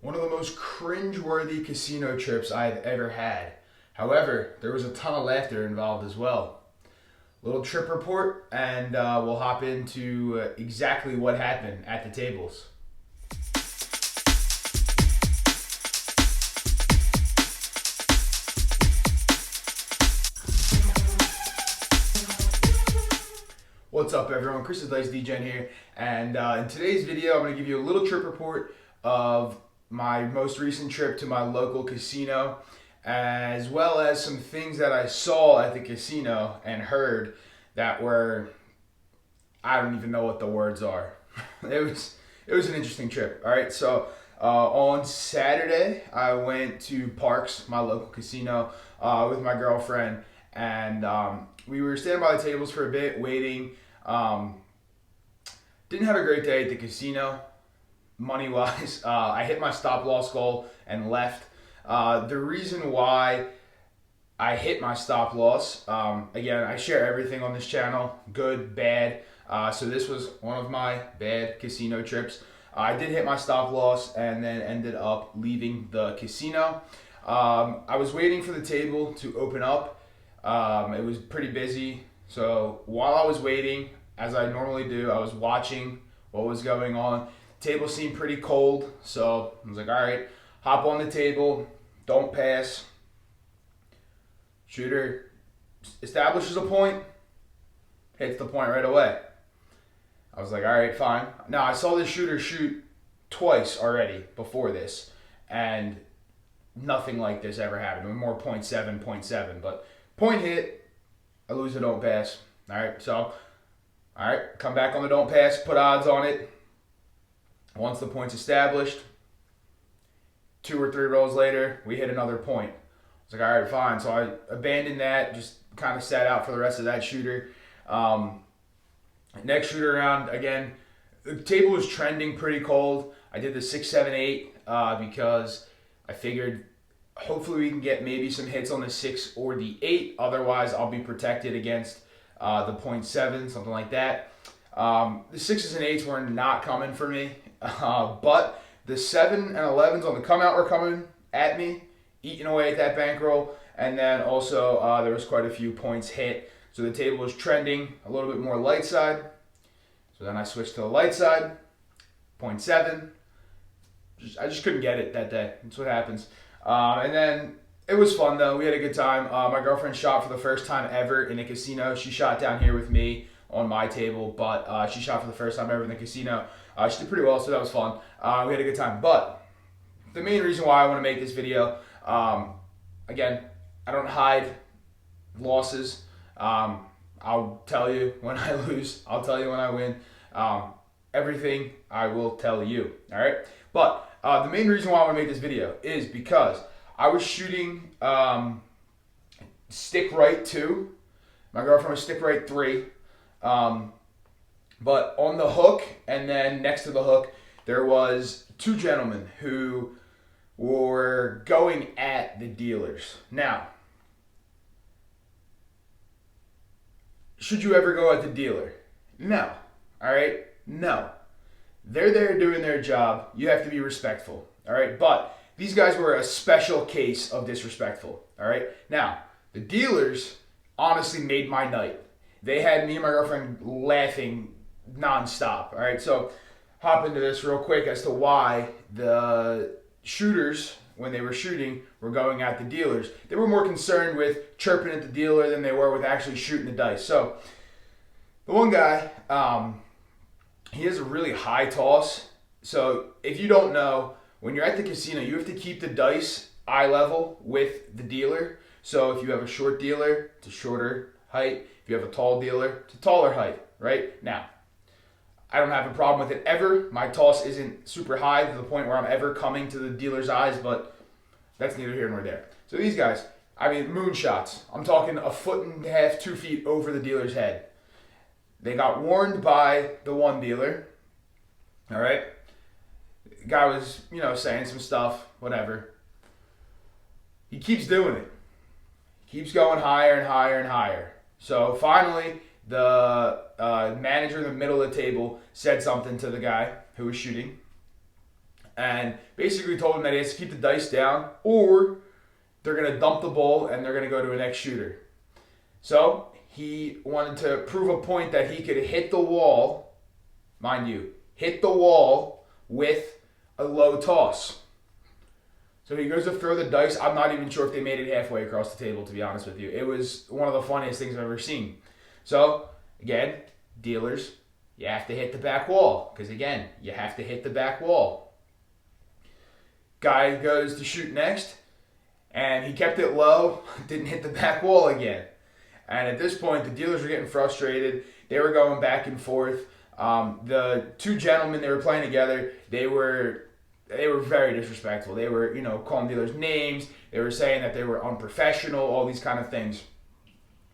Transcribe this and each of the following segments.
One of the most cringe-worthy casino trips I've ever had. However, there was a ton of laughter involved as well. Little trip report, and we'll hop into exactly what happened at the tables. What's up, everyone? Chris the Dice DGen here, and in today's video, I'm going to give you a little trip report of my most recent trip to my local casino, as well as some things that I saw at the casino and heard that were, I don't even know what the words are. It was an interesting trip. All right, so on Saturday, I went to Parx, my local casino, with my girlfriend, and we were standing by the tables for a bit, waiting. Didn't have a great day at the casino, money wise. I hit my stop loss goal and left. The reason why I hit my stop loss, again, I share everything on this channel, good, bad. So this was one of my bad casino trips. I did hit my stop loss and then ended up leaving the casino. I was waiting for the table to open up. It was pretty busy. So while I was waiting, as I normally do, I was watching what was going on. Table seemed pretty cold, so I was like, all right, hop on the table, don't pass. Shooter establishes a point, hits the point right away. I was like, all right, fine. Now, I saw this shooter shoot twice already before this, and nothing like this ever happened. More .7, .7, but point hit, I lose a don't pass. All right, so, all right, come back on the don't pass, put odds on it. Once the point's established, 2 or 3 rolls later, we hit another point. I was like, all right, fine. So I abandoned that, just kind of sat out for the rest of that shooter. Next shooter round, again, the table was trending pretty cold. I did the 6, 7, 8 because I figured hopefully we can get maybe some hits on the 6 or the 8. Otherwise, I'll be protected against the .7, something like that. The 6s and 8s were not coming for me, but the 7 and 11s on the come out were coming at me, eating away at that bankroll, and then also there was quite a few points hit. So the table was trending a little bit more light side. So then I switched to the light side, .7. I just couldn't get it that day. That's what happens. And then it was fun though. We had a good time. My girlfriend shot for the first time ever in a casino. She shot down here with me on my table, but she shot for the first time ever in the casino. She did pretty well, so that was fun. We had a good time. But the main reason why I want to make this video, again, I don't hide losses. I'll tell you when I lose. I'll tell you when I win. Everything I will tell you. All right. But the main reason why I want to make this video is because I was shooting stick right 2. My girlfriend was stick right 3. But on the hook and then next to the hook, there was 2 gentlemen who were going at the dealers. Now, should you ever go at the dealer? No. All right? No. They're there doing their job. You have to be respectful. All right? But these guys were a special case of disrespectful. All right? Now, the dealers honestly made my night. They had me and my girlfriend laughing nonstop. All right? So, hop into this real quick as to why the shooters, when they were shooting, were going at the dealers. They were more concerned with chirping at the dealer than they were with actually shooting the dice. So, the one guy, he has a really high toss. So, if you don't know, when you're at the casino, you have to keep the dice eye level with the dealer. So, if you have a short dealer, it's a shorter height. If you have a tall dealer, it's a taller height, right? Now, I don't have a problem with it ever. My toss isn't super high to the point where I'm ever coming to the dealer's eyes, but that's neither here nor there. So these guys, I mean, moonshots. I'm talking 1.5 feet, 2 feet over the dealer's head. They got warned by the one dealer. All right? The guy was, saying some stuff, whatever. He keeps doing it. Keeps going higher and higher and higher. So finally, the manager in the middle of the table said something to the guy who was shooting. and basically told him that he has to keep the dice down or they're going to dump the bowl and they're going to go to a next shooter. So he wanted to prove a point that he could hit the wall, mind you, hit the wall with a low toss. So he goes to throw the dice. I'm not even sure if they made it halfway across the table, to be honest with you. It was one of the funniest things I've ever seen. So, again, dealers, you have to hit the back wall. Because, again, you have to hit the back wall. Guy goes to shoot next, and he kept it low, didn't hit the back wall again. And at this point, the dealers were getting frustrated. They were going back and forth. The two gentlemen, they were playing together, they were very disrespectful. They were, calling dealers names. They were saying that they were unprofessional, all these kind of things.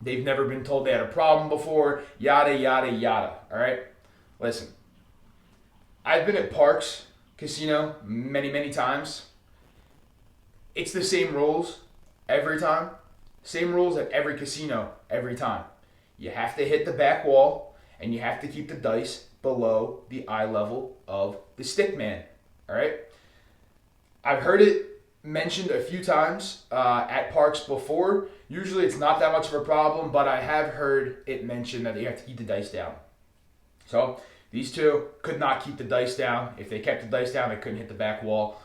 They've never been told they had a problem before, yada, yada, yada, all right? Listen, I've been at Parx Casino many, many times. It's the same rules every time. Same rules at every casino every time. You have to hit the back wall, and you have to keep the dice below the eye level of the stick man. All right. I've heard it mentioned a few times at Parx before. Usually it's not that much of a problem, but I have heard it mentioned that you have to keep the dice down. So these two could not keep the dice down. If they kept the dice down, they couldn't hit the back wall.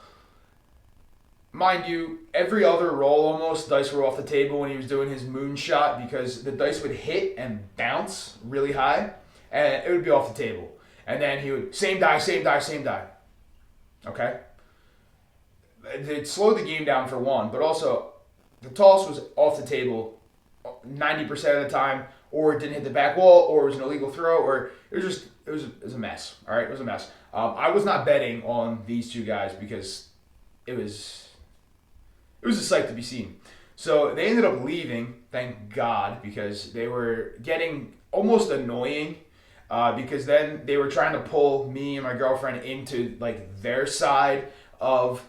Mind you, every other roll almost, dice were off the table when he was doing his moonshot because the dice would hit and bounce really high, and it would be off the table. And then he would, same die, same die, same die. Okay? It slowed the game down for one, but also the toss was off the table 90% of the time, or it didn't hit the back wall, or it was an illegal throw, or it was a mess. All right, it was a mess. I was not betting on these two guys because it was a sight to be seen. So they ended up leaving, thank God, because they were getting almost annoying. Because then they were trying to pull me and my girlfriend into like their side of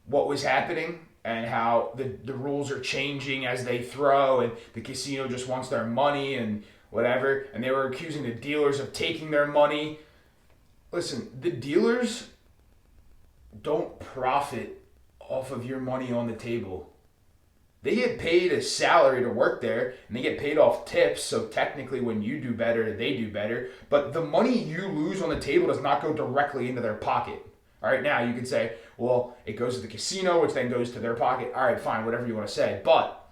what was happening and how the rules are changing as they throw and the casino just wants their money and whatever. And they were accusing the dealers of taking their money. Listen, the dealers don't profit off of your money on the table. They get paid a salary to work there, and they get paid off tips, so technically when you do better, they do better. But the money you lose on the table does not go directly into their pocket. All right, now you could say, well, it goes to the casino, which then goes to their pocket. All right, fine, whatever you want to say. But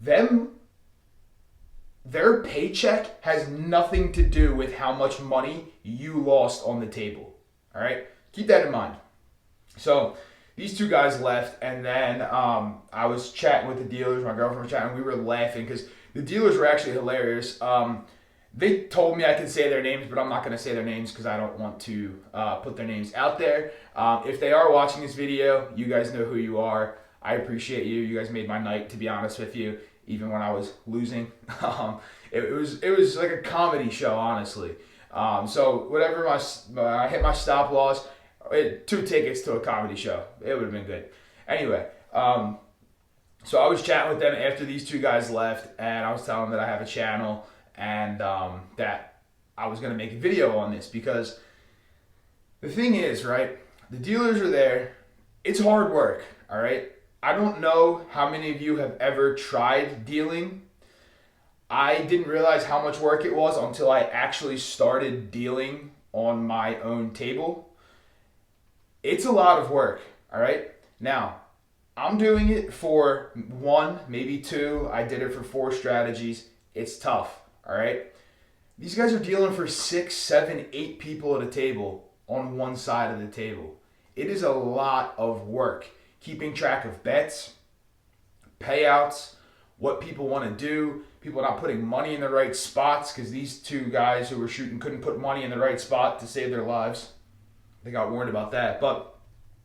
their paycheck has nothing to do with how much money you lost on the table. All right, keep that in mind. So these two guys left, and then I was chatting with the dealers. My girlfriend was chatting. We were laughing because the dealers were actually hilarious. They told me I could say their names, but I'm not going to say their names because I don't want to put their names out there. If they are watching this video, you guys know who you are. I appreciate you. You guys made my night, to be honest with you, even when I was losing. It was like a comedy show, honestly. So whatever I hit my stop loss. 2 tickets to a comedy show. It would have been good. Anyway, so I was chatting with them after these two guys left, and I was telling them that I have a channel and that I was going to make a video on this because the thing is, right, the dealers are there. It's hard work, all right? I don't know how many of you have ever tried dealing. I didn't realize how much work it was until I actually started dealing on my own table. It's a lot of work, all right? Now, I'm doing it for 1, maybe 2. I did it for 4 strategies. It's tough, all right? These guys are dealing for 6, 7, 8 people at a table on one side of the table. It is a lot of work. Keeping track of bets, payouts, what people want to do, people not putting money in the right spots because these two guys who were shooting couldn't put money in the right spot to save their lives. They got warned about that. But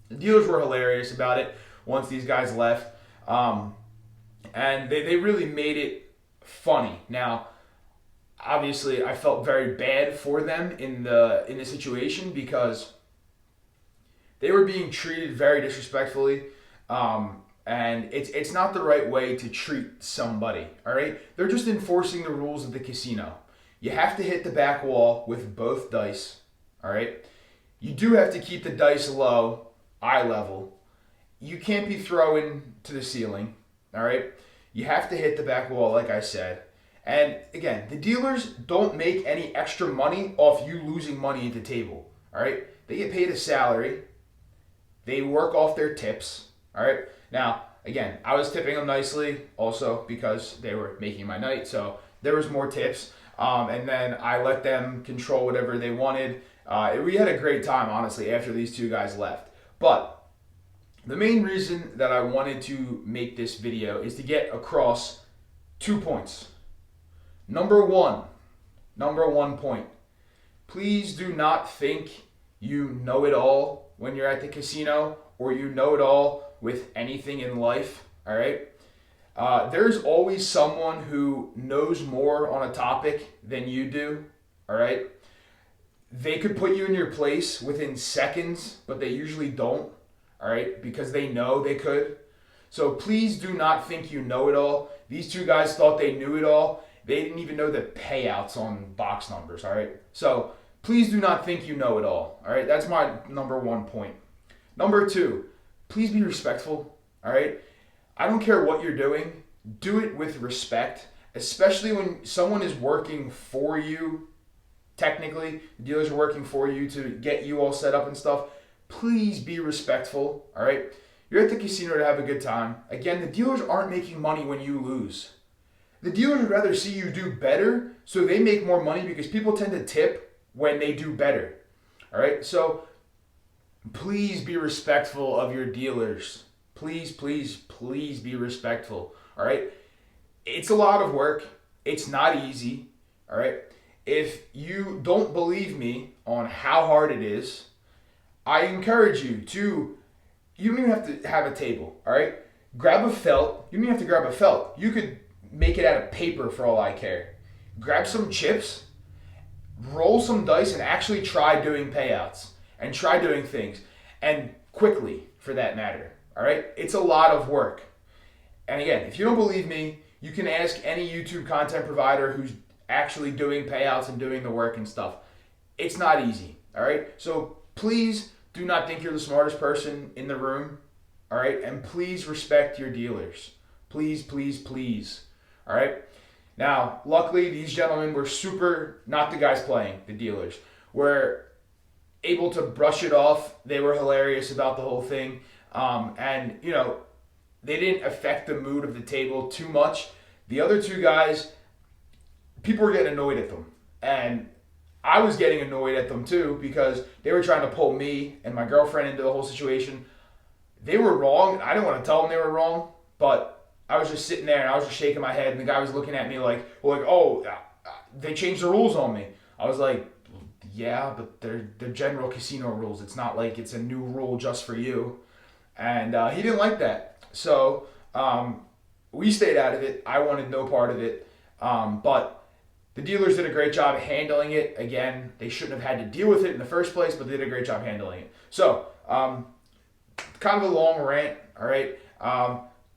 the dealers were hilarious about it once these guys left. And they really made it funny. Now, obviously, I felt very bad for them in the situation because they were being treated very disrespectfully. And it's not the right way to treat somebody, all right? They're just enforcing the rules of the casino. You have to hit the back wall with both dice, all right? You do have to keep the dice low, eye level. You can't be throwing to the ceiling, all right? You have to hit the back wall, like I said. And again, the dealers don't make any extra money off you losing money at the table, all right? They get paid a salary. They work off their tips, all right? Now, again, I was tipping them nicely also because they were making my night, so there was more tips. And then I let them control whatever they wanted. We had a great time, honestly, after these two guys left. But the main reason that I wanted to make this video is to get across 2 points. Number one point. Please do not think you know it all when you're at the casino or you know it all with anything in life, all right? There's always someone who knows more on a topic than you do, all right? They could put you in your place within seconds, but they usually don't, all right? Because they know they could. So please do not think you know it all. These two guys thought they knew it all. They didn't even know the payouts on box numbers, all right? So please do not think you know it all right? That's my number 1 point. Number 2, please be respectful, all right? I don't care what you're doing. Do it with respect, especially when someone is working for you. Technically, the dealers are working for you to get you all set up and stuff. Please be respectful, all right? You're at the casino to have a good time. Again, the dealers aren't making money when you lose. The dealers would rather see you do better so they make more money because people tend to tip when they do better, all right? So please be respectful of your dealers. Please, please, please be respectful, all right? It's a lot of work. It's not easy, all right? If you don't believe me on how hard it is, I encourage you to, you don't even have to have a table, all right? Grab a felt. You don't even have to grab a felt. You could make it out of paper for all I care. Grab some chips, roll some dice, and actually try doing payouts and try doing things, and quickly for that matter, all right? It's a lot of work. And again, if you don't believe me, you can ask any YouTube content provider who's actually doing payouts and doing the work and stuff. It's not easy, all right? So please do not think you're the smartest person in the room, all right? And please respect your dealers. Please, please, please, all right? Now, luckily, these gentlemen were not the guys playing, the dealers, were able to brush it off. They were hilarious about the whole thing. And, they didn't affect the mood of the table too much. The other two guys, people were getting annoyed at them. And I was getting annoyed at them too because they were trying to pull me and my girlfriend into the whole situation. They were wrong. I didn't want to tell them they were wrong, but I was just sitting there and I was just shaking my head and the guy was looking at me like, oh, they changed the rules on me. I was like, yeah, but they're general casino rules. It's not like it's a new rule just for you. And he didn't like that. So we stayed out of it. I wanted no part of it. But the dealers did a great job handling it. Again, they shouldn't have had to deal with it in the first place, but they did a great job handling it. So, kind of a long rant, all right?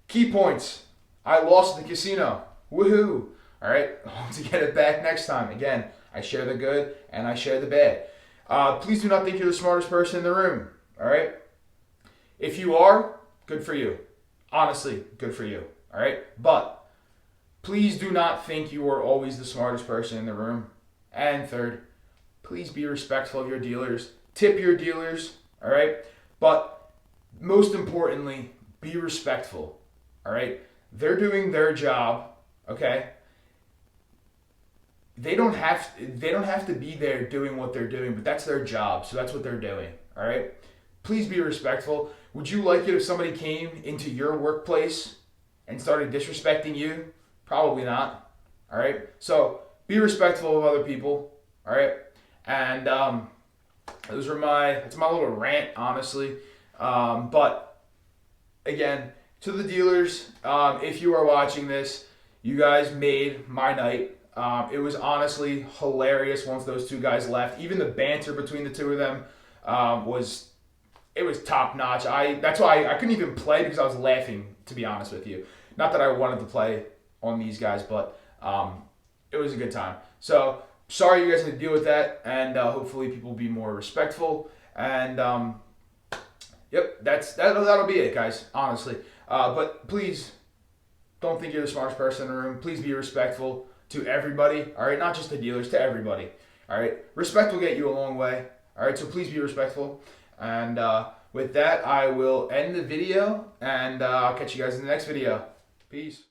Key points. I lost the casino. Woohoo! All right, hope to get it back next time. Again, I share the good and I share the bad. Please do not think you're the smartest person in the room, all right? If you are, good for you. Honestly, good for you, all right? But please do not think you are always the smartest person in the room. And third, please be respectful of your dealers. Tip your dealers, all right? But most importantly, be respectful, all right? They're doing their job, okay? They don't have to be there doing what they're doing, but that's their job, so that's what they're doing, all right? Please be respectful. Would you like it if somebody came into your workplace and started disrespecting you? Probably not, all right? So be respectful of other people, all right? And that's my little rant, honestly. But again, to the dealers, if you are watching this, you guys made my night. It was honestly hilarious once those two guys left. Even the banter between the two of them was top notch. That's why I couldn't even play because I was laughing, to be honest with you. Not that I wanted to play on these guys, but it was a good time. So sorry you guys had to deal with that, and hopefully people will be more respectful. And yep, that'll be it, guys. Honestly, but please don't think you're the smartest person in the room. Please be respectful to everybody. All right, not just the dealers, to everybody. All right, respect will get you a long way. All right, so please be respectful. And with that, I will end the video, and I'll catch you guys in the next video. Peace.